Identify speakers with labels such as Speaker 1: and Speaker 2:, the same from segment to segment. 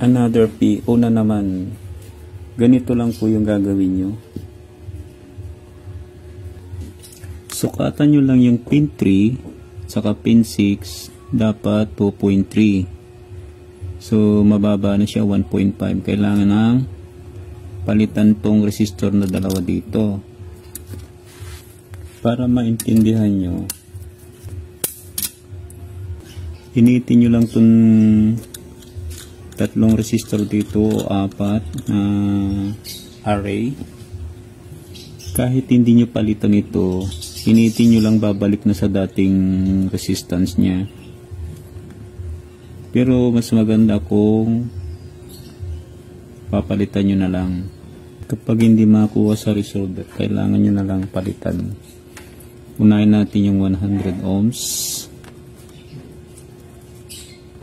Speaker 1: Another PO na naman. Ganito lang po yung gagawin nyo. Sukatan nyo lang yung pin 3 saka pin 6 dapat 2.3. So mababa na siya 1.5. Kailangan ng palitan tong resistor na dalawa dito. Para maintindihan nyo, initin nyo lang tong tatlong resistor dito o apat na array. Kahit hindi nyo palitan ito, initin nyo lang, babalik na sa dating resistance nya. Pero mas maganda kung papalitan nyo na lang. Kapag hindi makuha sa resolver, kailangan nyo na lang palitan. Unahin natin yung 100 ohms.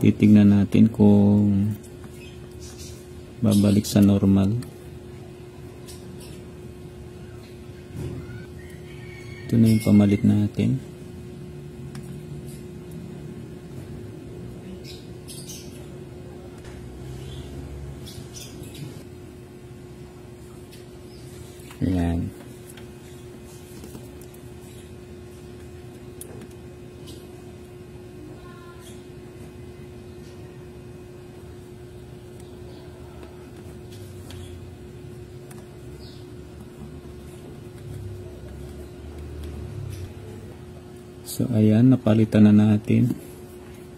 Speaker 1: Titignan natin kung babalik sa normal. Ito na yung pamalit natin. Ayan. So ayan, napalitan na natin.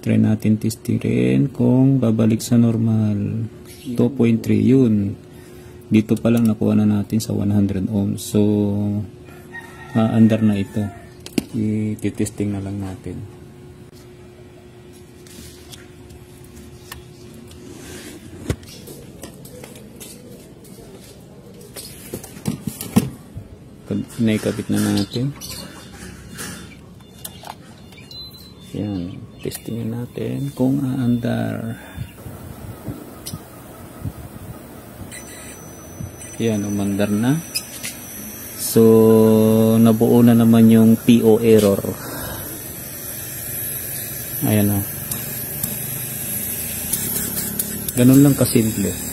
Speaker 1: Try natin testirin kung babalik sa normal. 2.3 yun. Dito pa lang nakuha na natin sa 100 ohms. So under na ito. I-testing na lang natin. Naikabit na natin. Yan, testingin natin kung aandar. Yan, umandar na. So nabuo na naman yung PO error. Ayan o. Ganun lang kasimple.